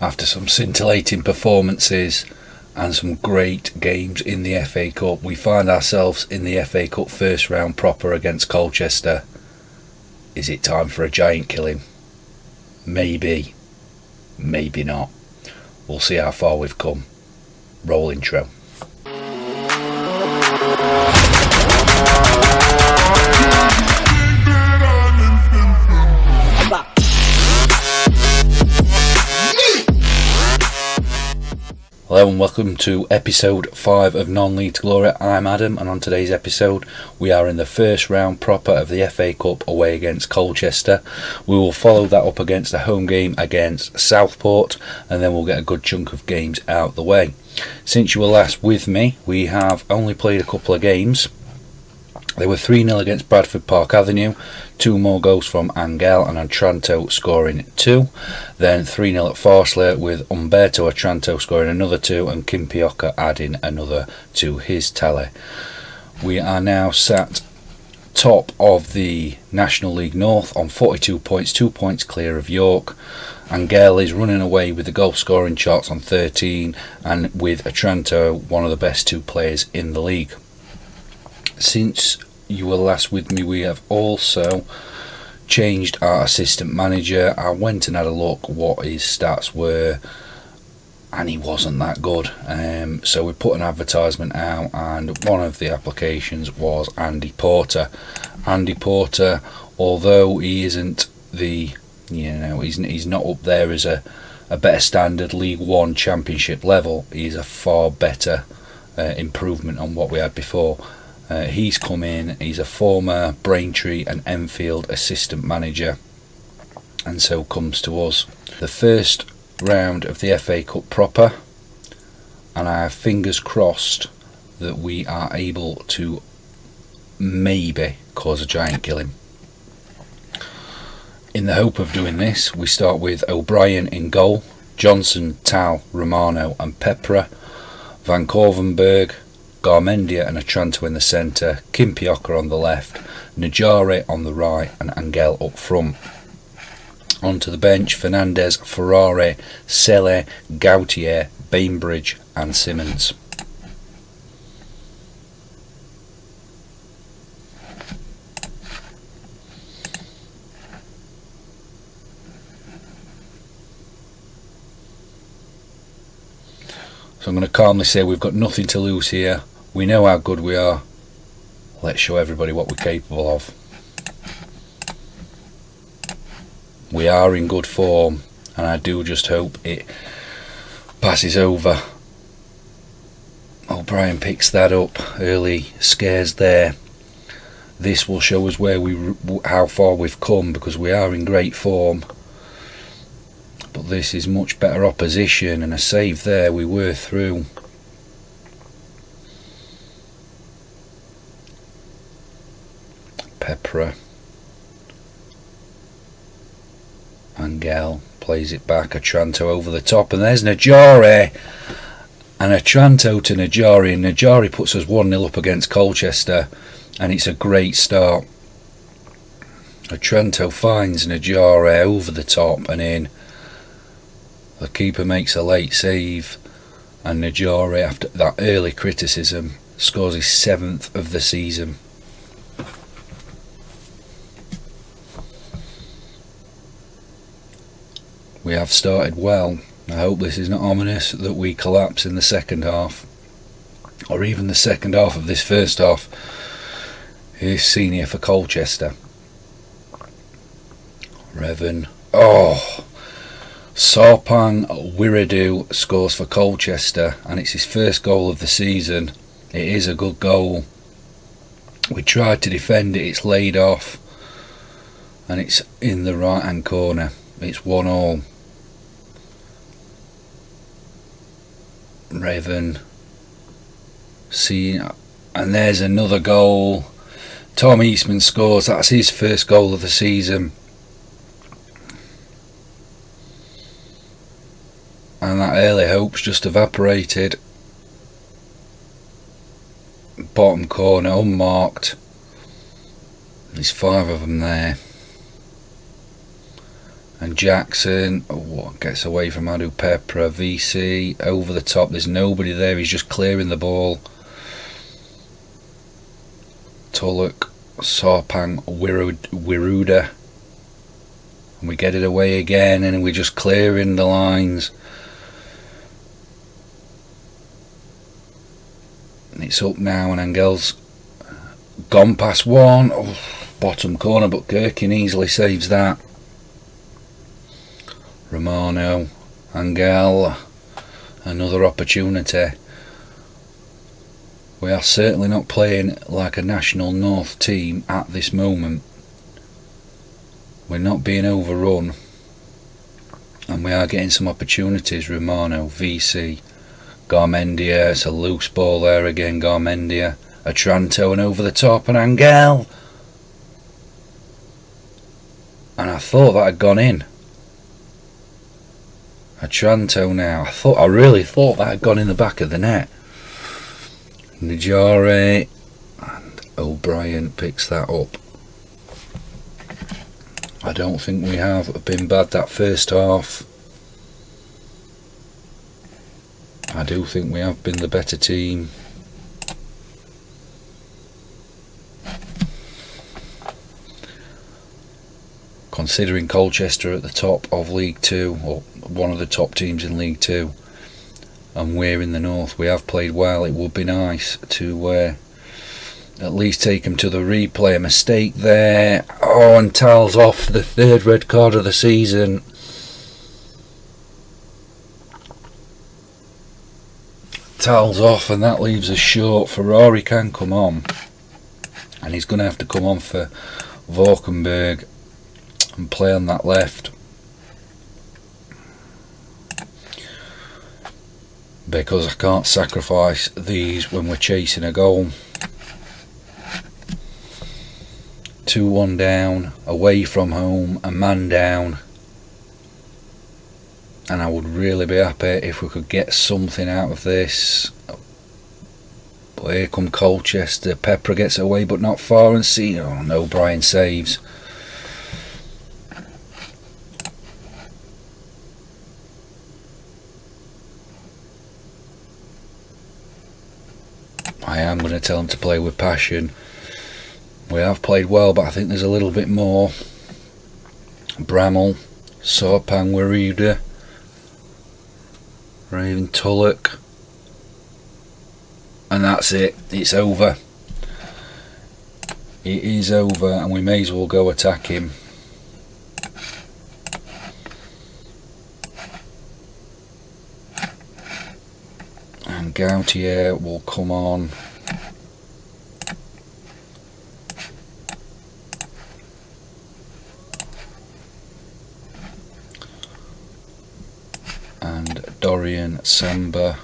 After some scintillating performances and some great games in the FA Cup, we find ourselves in the FA Cup first round proper against Colchester. Is it time for a giant killing? Maybe. Maybe not. We'll see how far we've come. Roll intro. Hello and welcome to episode 5 of Non-League to Glory. I'm Adam, and on today's episode we are in the first round proper of the FA Cup away against Colchester. We will follow that up against a home game against Southport, and then we'll get a good chunk of games out the way. Since you were last with me, we have only played a couple of games. They were 3-0 against Bradford Park Avenue, 2 more goals from Angel and Otranto scoring 2. Then 3-0 at Farsley with Umberto Otranto scoring another 2 and Kim Piocca adding another to his tally. We are now sat top of the National League North on 42 points, 2 points clear of York. Angel is running away with the goal scoring charts on 13, and with Otranto one of the best 2 players in the league. Since you were last with me, we have also changed our assistant manager. I went and had a look what his stats were, and he wasn't that good. So we put an advertisement out, and one of the applications was Andy Porter. Andy Porter, although he isn't he's not up there as a better standard League One Championship level, he's a far better improvement on what we had before. He's come in, he's a former Braintree and Enfield assistant manager, and so comes to us. The first round of the FA Cup proper, and I have fingers crossed that we are able to maybe cause a giant killing. In the hope of doing this, we start with O'Brien in goal, Johnson, Tal, Romano and Pepra, Van Korvenberg, Garmendia and Otranto in the centre, Kim Piocca on the left, Najari on the right and Angel up front. Onto the bench, Fernandez, Ferrari, Selle, Gautier, Bainbridge and Simmons. So I'm going to calmly say we've got nothing to lose here. We know how good we are. Let's show everybody what we're capable of. We are in good form, and I do just hope it passes over. O'Brien picks that up. Early scares there. This will show us how far we've come, because we are in great form. But this is much better opposition, and a save there, we were through. Pepra. Angel plays it back, Otranto over the top, and there's Najari. And Otranto to Najari, and Najari puts us 1-0 up against Colchester, and it's a great start. Otranto finds Najari over the top and in. The keeper makes a late save, and Najari, after that early criticism, scores his 7th of the season. We have started well. I hope this is not ominous that we collapse in the second half, or even the second half of this first half. Here's senior for Colchester. Revan. Sarpang Wiredu scores for Colchester, and it's his first goal of the season. It is a good goal. We tried to defend it, it's laid off, and it's in the right hand corner. It's 1-1. Raven. And there's another goal. Tom Eastman scores. That's his first goal of the season. And that early hope's just evaporated. Bottom corner, unmarked. There's 5 of them there. And Jackson gets away from Adu Pepra. VC over the top. There's nobody there. He's just clearing the ball. Tulloch, Sarpang, Wiruda. And we get it away again, and we're just clearing the lines. And it's up now, and Angel's gone past one. Bottom corner, but Gherkin easily saves that. Romano, Angel, another opportunity. We are certainly not playing like a National North team at this moment. We're not being overrun, and we are getting some opportunities. Romano, VC, Garmendia, it's a loose ball there again. Garmendia, Otranto, and over the top, and Angel. And I thought that had gone in. Otranto now. I really thought that had gone in the back of the net. Najare and O'Brien picks that up. I don't think we have been bad that first half. I do think we have been the better team. Considering Colchester at the top of League 2, or one of the top teams in League 2, and we're in the north, we have played well. It would be nice to at least take him to the replay. A mistake there. Oh, and Tal's off, the third red card of the season. Tal's off, and that leaves us short. Ferrari can come on, and he's going to have to come on for Valkenburg and play on that left, because I can't sacrifice these when we're chasing a goal. 2-1 down, away from home, a man down, and I would really be happy if we could get something out of this. But here come Colchester. Pepra gets away but not far, and no, Brian saves. I am going to tell him to play with passion. We have played well, but I think there's a little bit more. Bramall, Sarpang, Wiruda, Raven, Tulloch, and that's it. It's over. It is over, and we may as well go attack him. And Gautier will come on. And Dorian Samba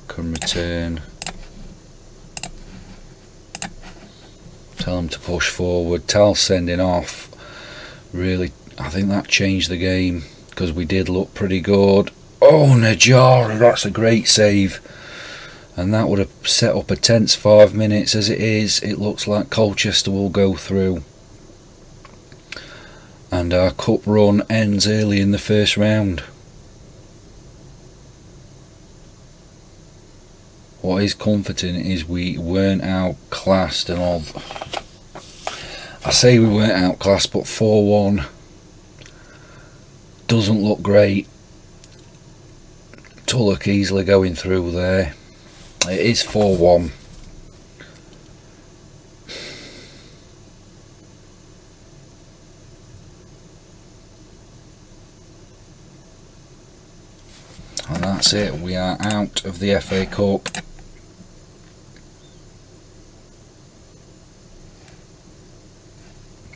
can return. Tell him to push forward. Tal sending off. Really, I think that changed the game, because we did look pretty good. Oh, Najara, that's a great save. And that would have set up a tense 5 minutes. As it is, it looks like Colchester will go through. And our cup run ends early in the first round. What is comforting is we weren't outclassed and all. I say we weren't outclassed, but 4-1 doesn't look great. Tulloch easily going through there. It is 4-1. And that's it. We are out of the FA Cup.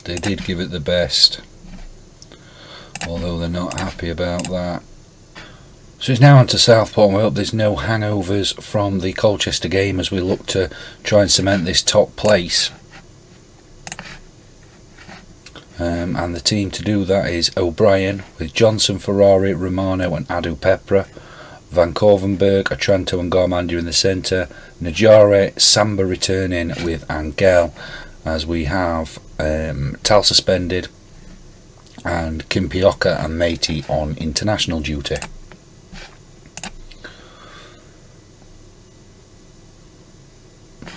They did give it the best, although they're not happy about that. So it's now on to Southport. We hope there's no hangovers from the Colchester game as we look to try and cement this top place. And the team to do that is O'Brien with Johnson, Ferrari, Romano and Adu Pepra, Van Corvenberg, Otranto and Garmandia in the centre, Najare, Samba returning with Angel, as we have Tal suspended, and Kimpioka and Matey on international duty.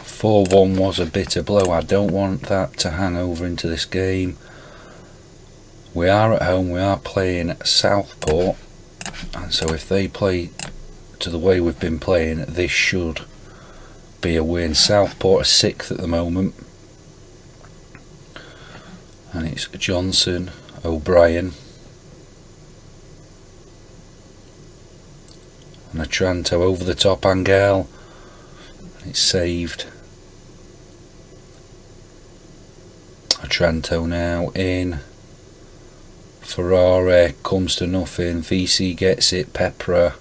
"4-1 was a bitter blow. I don't want that to hang over into this game. We are at home, we are playing Southport, and so if they play to the way we've been playing, this should be a win." Southport are 6th at the moment, and it's Johnson, O'Brien and Otranto over the top. Angel, it's saved. Otranto now in. Ferrari comes to nothing. VC gets it. Pepra.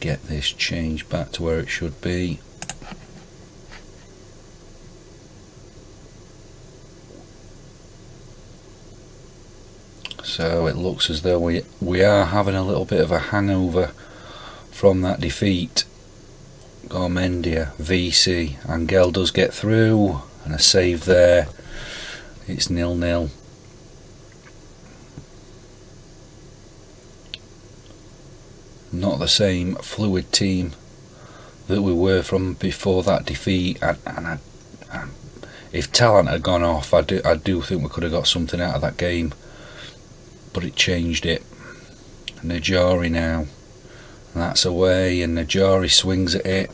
Get this changed back to where it should be. So it looks as though we are having a little bit of a hangover from that defeat. Garmendia, VC, Angel does get through, and a save there. It's 0-0. Not the same fluid team that we were from before that defeat, and if talent had gone off, I do think we could have got something out of that game, but it changed it. Najari now, and that's away, and Najari swings at it,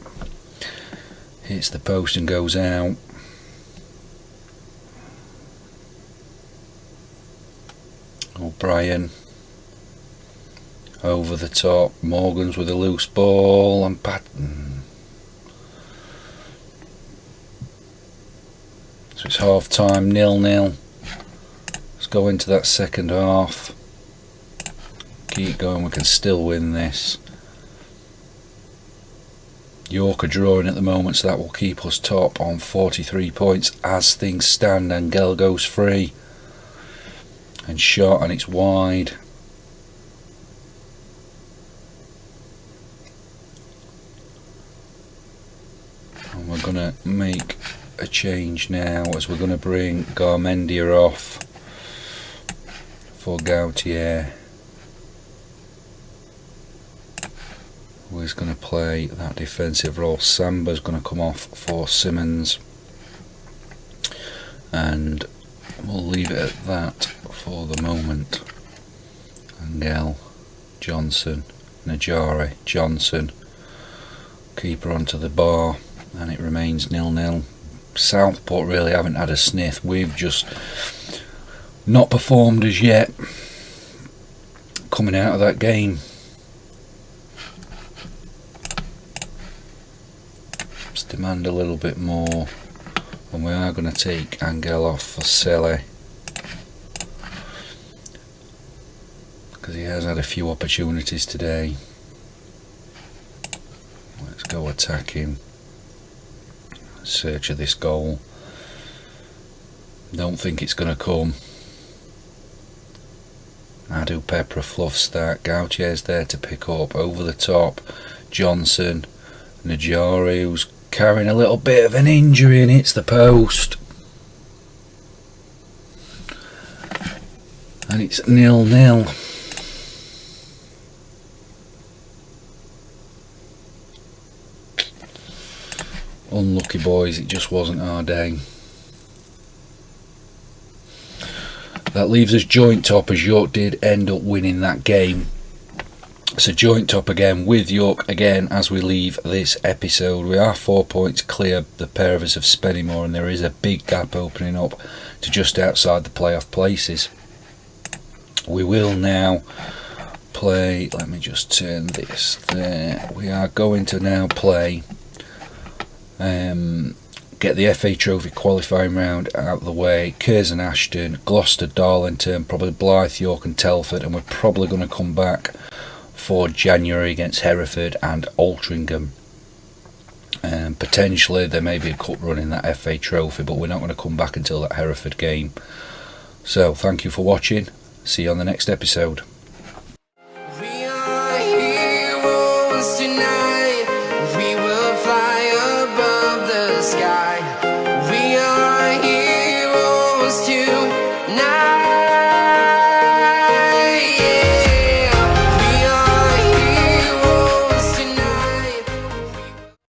hits the post and goes out. O'Brien over the top. Morgan's with a loose ball, and so it's half time, 0-0. Let's go into that second half. Keep going, we can still win this. York are drawing at the moment, so that will keep us top on 43 points as things stand. Angel goes free and shot, and it's wide. And we're going to make a change now, as we're going to bring Garmendia off for Gautier, who is going to play that defensive role. Samba's going to come off for Simmons, and we'll leave it at that for the moment. Angel, Johnson, Najari, Johnson, keeper onto the bar, and it remains 0-0. Southport really haven't had a sniff. We've just not performed as yet coming out of that game. Let's demand a little bit more, and we are going to take Angel off for Selle, because he has had a few opportunities today. Let's go attack him. Search of this goal. Don't think it's going to come. Adu Pepra fluff start. Gautier's there to pick up. Over the top, Johnson. Najari, who's carrying a little bit of an injury, and hits the post. And it's 0-0. Unlucky boys, it just wasn't our day. That leaves us joint top, as York did end up winning that game. So joint top again with York again as we leave this episode. We are 4 points clear, the pair of us, of Spennymoor, and there is a big gap opening up to just outside the playoff places. We will now play, let me just turn this there. We are going to now play, get the FA Trophy qualifying round out of the way. Curzon Ashton, Gloucester, Darlington, probably Blythe, York and Telford, and we're probably going to come back for January against Hereford and Altrincham. Potentially there may be a cup run in that FA Trophy, but we're not going to come back until that Hereford game. So thank you for watching. See you on the next episode. We are heroes tonight.